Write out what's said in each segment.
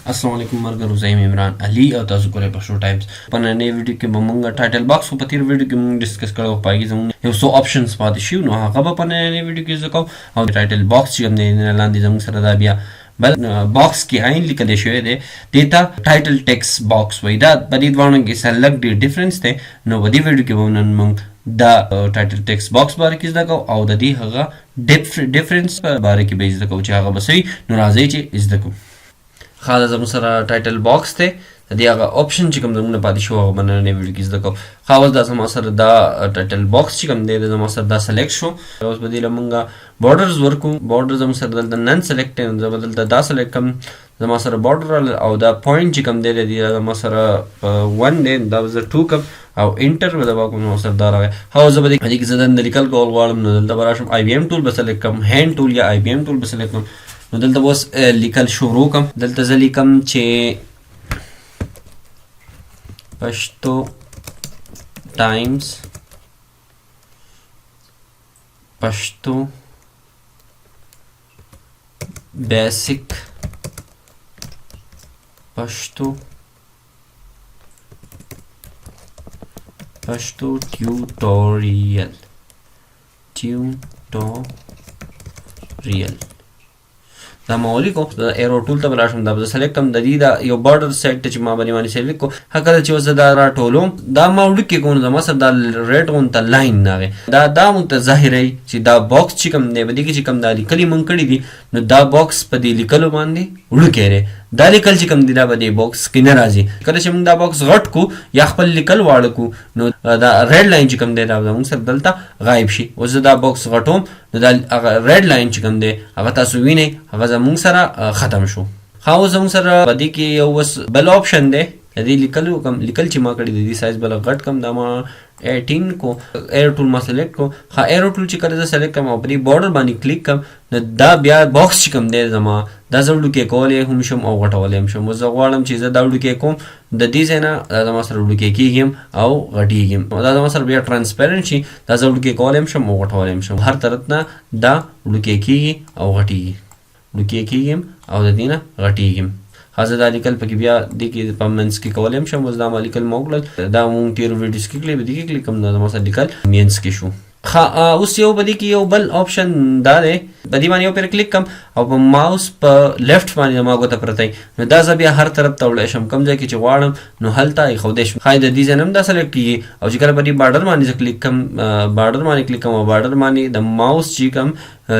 السلام علیکم مرګرو، زه یم عمران علي او تاسو ګورئ پښتو ټایمز. په نننۍ ویډیو کې به موږ ټایټل باکس په تیر ویډیو کې موږ ډسکس کړو، په هغې زموږ یو څو آپشنز پاتې شوي، نو هغه به په نننۍ ویډیو کې زده کوو. او ټایټل باکس چې کوم دی لاندې زموږ سره دا بیا بل باکس کې عین لیکل شوی دی، دې ته ټایټل ټیکس باکس وایي. دا په دې دواړو کې څه لږ ډېر ډفرنس دی. نو په دې ویډیو کې به نن موږ دا ټایټل ټیکس باکس باره کې زده کوو او د دې هغه ډفرنس په باره کې به زده کوو چې هغه به څه وي. نو راځئ چې زده کوو. ښه، دا زموږ سره ټایټل باکس دی، د دې هغه آپشن چې کوم زموږ نه پاتې شو هغه به نننۍ ویډیو کې زده کوو. ښه، اوس دا زما سره دا ټایټل باکس چې کوم دی د زما سره دا سلیکټ شو. اوس به دې له مونږ بارډرز ورکو. بارډر زموږ سره دلته نن سلیکټ دی، زه به دلته دا سلیکټ کړم. زما سره بارډر او دا پوینټ چې کوم دی د دې زما سره 1 دی، دا به زه 2 کړم او انټر به دبا کوم. زما سره دا راغی. ښه، زه به دې کې زه دنده لیکل کول غواړم، نو دلته به راشم آی بي ایم ټول به سلیکټ کړم، هینډ ټول یا آی بي ایم ټول به سلیکټ کړم. نو دلته اوس لیکل شروع کړم. دلته زه لیکم چې پښتو ټایمز، پښتو بیسک، پښتو ټیوټوریل. دا ما ولیکو، د ایرو ټول ته به راشم، دا به زه سلیکټ کړم. د دې دا یو بارډر سیټ چې ما باندې سلیکټ کړو. ښه، کله چې اوس زه دا راټولوم، دا ما وړوکی کوم، زما سره دا ریډ غونته لاین راغی. دا مونږ ته ظاهروي چې دا باکس چې کوم دی په دې کې چې کوم دا لیکلي مونږ کړي دي، نو دا باکس په دې لیکلو باندې وړوکی دی. دا لیکل چې کوم دی دا به دې باکس کې نه راځي. کله چې موږ دا باکس غټ کو یا خپل لیکل واړه کو، نو دا ریډ لاین چې کوم دی دا زموږ سره دلته غایب شي. اوس زه دا باکس غټوم، نو دا هغه ریډ لاین چې کوم دی هغه تاسو وینئ، هغه زموږ سره ختم شو. ښه، اوس زموږ سره په دې کې یو اوس بل آپشن دی. د دې لیکل چې ما کړي د دې سایز بل غټ کم، دا ما 18 کو. ایرو ټول ما سلیکټ کو. ښه، ایرو ټول چې کله زه سلیکټ کړم او په دې بارډر باندې کلیک کړم، نو دا بیا باکس چې کوم دی زما دا زه وړوکی کولی هم شم او غټولی هم شم. زه غواړم چې زه دا وړوکی کوم، د دې ځای نه دا زما سره وړوکی کېږي او غټېږي. دا زما سره بیا ټرانسپیرنټ شي، دا زه وړوکی کولی هم شم او غټولی هم شم. هر طرف نه دا وړوکی کېږي او غټېږي، وړوکی کېږي او د دې نه غټېږي. زه دا لیکل پکې بیا دې کې په منځ کې کولی هم شم. اوس دا ما لیکل ما وکړل، دا مونږ تېرو ویډیوز کې کړی، په دې کې کلیک کړم، دا زما سره لیکل منځ کې شو. ښه، اوس یو په دې کې یو بل آپشن دا دی، په دې باندې یو پرې کلیک کړم او په ماوس په لیفټ باندې زما ګوته پرته وي، نو دا زه بیا هر طرف ته وړی شم، کوم ځای کې چې غواړم نو هلته ایښودی شم. ښایي د دې ځای نه هم دا سلیکټ کېږي. او چې کله په دې بارډر باندې زه کلیک کړم، بارډر باندې کلیک کړم او بارډر باندې د ماوس چې کوم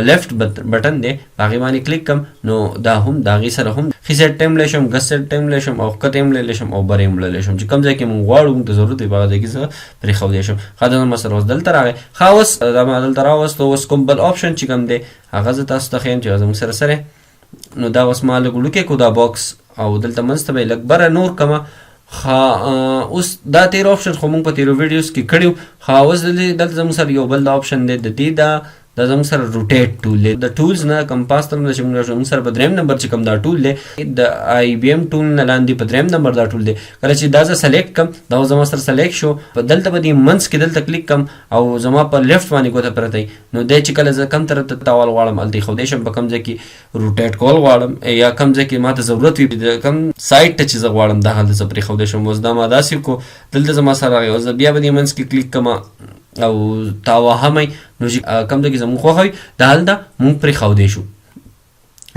لیفټ بټن دی هغې باندې کلیک کړم، نو دا هم د هغې سره هم ښي سایډ ته هم وړلی شم، ګس سایډ ته هم وړلی شم او ښکته هم وړلی شم او برې هم وړلی شم، چې کوم ځای کې مونږ غواړو مونږ ته ضرورت وي په هغه ځای کې زه پرېښودی شم. ښه، دا زما سره اوس دلته راغی. ښه، اوس دا ما دلته راوستو. اوس کوم بل آپشن چې کوم دی هغه زه تاسو ته ښیم چې زموږ سره سره. نو دا اوس ما لږ وړوکی کړو دا باکس او دلته منځ ته به یې لږ بره نور کړمه. ښه، اوس دا تیر آپشن خو مونږ په تیرو ویډیوز کې کړي وو. ښه، اوس دلته زموږ سره یو بل آپشن دی، د دې دا زموږ سره روټیټ ټول دی. د ټولز نه کمپاس ته چې موږ سره په 3 نمبر چې کوم دا ټول دی، د آی بي ایم ټول نه لاندې په 3 نمبر دا ټول دی. کله چې دا زه سلیکټ کړم، دا زما سره سلیکټ شو. په دلته به دې منځ کې دلته کلیک کړم او زما په لیفټ باندې ګوته پرته وي، نو دی چې کله زه کوم طرف ته تاول غواړم هلته ایښودی شم. په کوم ځای کې روټیټ کول غواړم یا کوم ځای کې ماته ضرورت وي د کوم سایډ ته چې زه غواړم دا هلته زه پرېښودی شم. اوس دا ما داسې کو، دلته زما سره راغی. اوس بیا به دې منځ کې کلیک کړم او تاوهمی، نو چې کوم ځای کې زموږ خوښه وي دا هلته مونږ پرېښودی شو.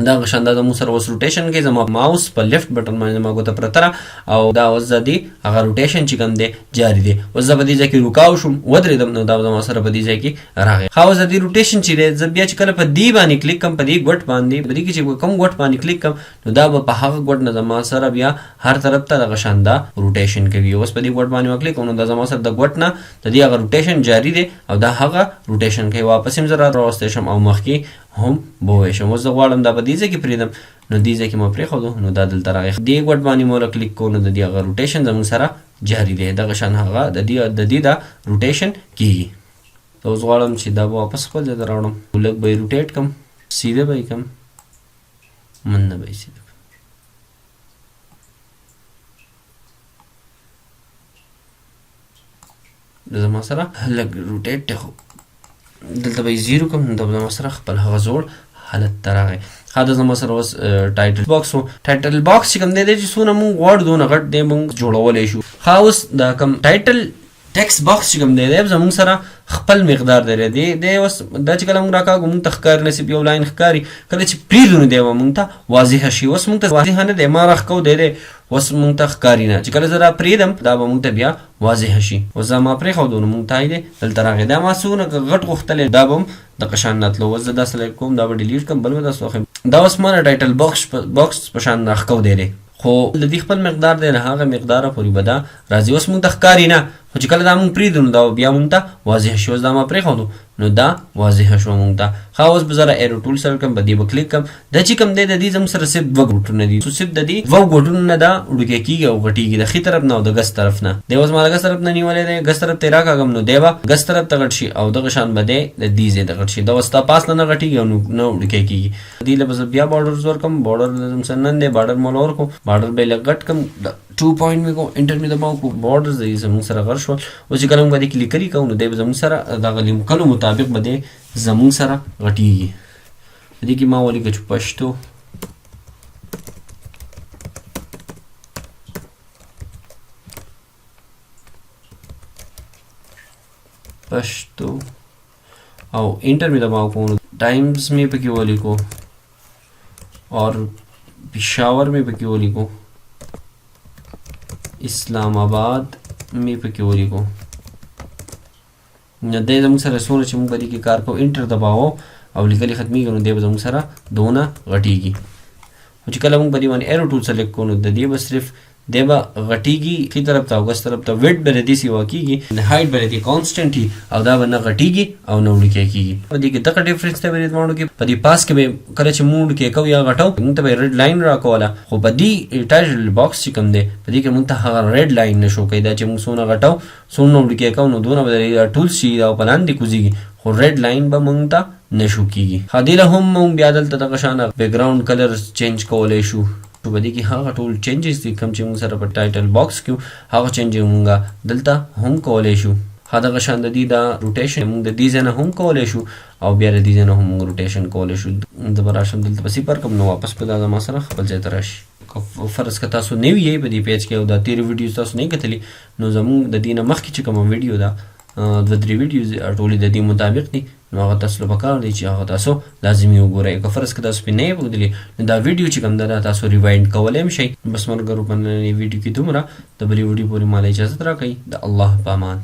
دغه شان دا زموږ سره اوس روټیشن کې زما ماوس په لیفټ بټن باندې زما ګوته پرته ده او دا اوس زه دې هغه روټیشن چې کوم دی جاري دی. اوس زه په دې ځای کې رکاو شوم، ودرېدم، نو دا زما سره په دې ځای کې راغی. ښه، اوس د دې روټیشن چې دی زه بیا چې کله په دې باندې کلیک کړم، په دې ګوټ باندې، په دې کې چې کوم ګوټ باندې کلیک کړم، نو دا به په هغه ګوټ نه زما سره بیا هر طرف ته دغه شان دا روټیشن کوي. اوس په دې ګوټ باندې وکلیک کوم، نو دا زما سره د ګوټ نه د دې هغه روټیشن جاري دی او دا هغه روټیشن کوي. واپس هم زه راوستی شم او مخکې هم بوی شم. اوس زه غواړم دا په دې ځای کې پرېږدم، نو دې ځای کې ما پرېښودو، نو دا دلته راغی. دې ګوټ باندې مو کلیک کوو، نو د دې هغه روټیشن زموږ سره جاري دی. دغه شان هغه د دې دا روټیشن کېږي. اوس غواړم چې دا به واپس خپل ځای ته راوړم، لږ به یې روټیټ کړم، سیده به یې کړم، مننه به یې سیده کړم. زما سره لږ روټیټ دی، خو دلته به یې 0 کړم، نو دا به زما سره خپل هغه زوړ حالت ته راغی. دا زما سره اوس ټایټل باکس وو. ټایټل باکس چې کوم دی چې څونه مونږ غواړو دونه غټ دی مونږ جوړولی شو. ښه اوس دا کوم ټایټل ټیکس باکس چې کوم دی زموږ سره خپل مقدار دی دی اوس دا چې کله موږ راکاږو موږ ته ښکاري نصیب یو لاین ښکاري کله چې پرېږدو نو دی به موږ ته واضحه شي. اوس موږ ته واضحه نه دی ما راښکو دی اوس موږ ته ښکاري نه چې کله زه را پرېږدم دا به موږ ته بیا واضحه شي. اوس دا ما پرېښودو نو موږ ته دی دلته راغی. دا ما څونه غټ غوښتلی دا به هم دغه شان نه تلو. اوس زه دا سلیکټ کوم دا به ډیلیټ کړم بل به داسې وښیم. دا اوس ما نه ټایټل باکس په شان راښکو دی خو د دې خپل مقدار دی له هغه مقداره پورې به دا راځي. اوس موږ ته ښکاري نه خو چې کله دا موږ پرېږدو نو دا بیا موږ ته واضحه شي. اوس دا ما پرېښودو نو دا واضحه شوه موږ ته. ښه اوس به زه را ایرو ټول سره کړم په دې به کلیک کړم. دا چې کوم دی د دې زموږ سره صرف 2 ګوټونه دي. صرف د دې 2 ګوټونو نه دا وړوکی کېږي او غټېږي د ښي طرف نه او د ګس طرف نه. دی اوس ما د ګس طرف نه نیولی دی ګس طرف ته یې راکاږم نو دی به ګس طرف ته غټ شي او دغه شان به دی د دې ځای ته غټ شي. دا اوس ستا پاس نه غټېږي او نه وړوکی کېږي. دې له به زه بیا بارډرز ورکړم. بارډر زموږ سره نن دی بارډر موله ورکړو بارډر به یې لږ غټ کړم 2 پوینټ مې کو انټر مې دباو کو بارډرز دی زموږ سره غټ شول. اوس چې کله موږ دې کلیک کړي کوو نو دی به زموږ سره دغه لیکلو مطابق به دی زموږ سره غټېږي. دې کې ما ولیکه چې پښتو او انټر مې دباو کو نو ټایمز مې پکې ولیکو اور پېښور مې پکې ولیکو اسلام آباد مې پکې ولیکو. نو دی زموږ سره څونه چې موږ په دې کې کار کوو انټر دباوو او لیکلې ختمېږي نو دی به زموږ سره دونه غټېږي. خو چې کله موږ په دې باندې ایرو ټول سلیکټ کوو نو د دې به صرف دی به غټېږي ښي طرف ته او ګس طرف ته ویډ به د دې سیوا کېږي هایټ به د دې کانسټنټ وي او دا به نه غټېږي او نه وړوکی کېږي. په دې کې دغه ډفرنس دی په دې دواړو کې. په دې پاس کې به کله چې موږ وړوکی کوو یا غټو موږ ته به ریډ لاین راکوله خو په دې ټایټل باکس چې کوم دی په دې کې موږ ته هغه ریډ لاین نه شو کوي. دا چې موږ څونه غټو څونه وړوکی کوو نو دونه به د ټول شي او په لاندې کوزېږي خو ریډ لاین به موږ ته نه شو کېږي. ښه دې له هم موږ بیا دلته دغه شانه بیکګراؤنډ کلر چینج کولی شو. په دې کې هغه ټول چینجز دي کوم چې موږ سره په ټایټل باکس کې هغه چینج موږ دلته هم کولی شو. دغه شان د دې دا روټیشن موږ د دې ځای نه هم کولی شو او بیا د دې ځای نه هم موږ روټیشن کولی شو. زه به راشم دلته په صفر کړم نو واپس به دا زما سره خپل ځای ته راشي. فرض که تاسو نوي یئ په دې پیج کې او دا تېرې ویډیوز تاسو نه کتلي نو زموږ د دې نه مخکې چې کومه ویډیو ده 2-3 ویډیوز ټولې د دې مطابق دي نو هغه تاسو له پکار دی چې هغه تاسو لازمي وګورئ. که فرض که تاسو پرې نه یې ولیدلي نو دا ویډیو چې کوم ده تاسو ریوایند کولی هم شئ. بس ملګرو په نننۍ ویډیو کې دومره. د بلې ویډیو پورې ماله اجازت راکوئ. د الله په امان.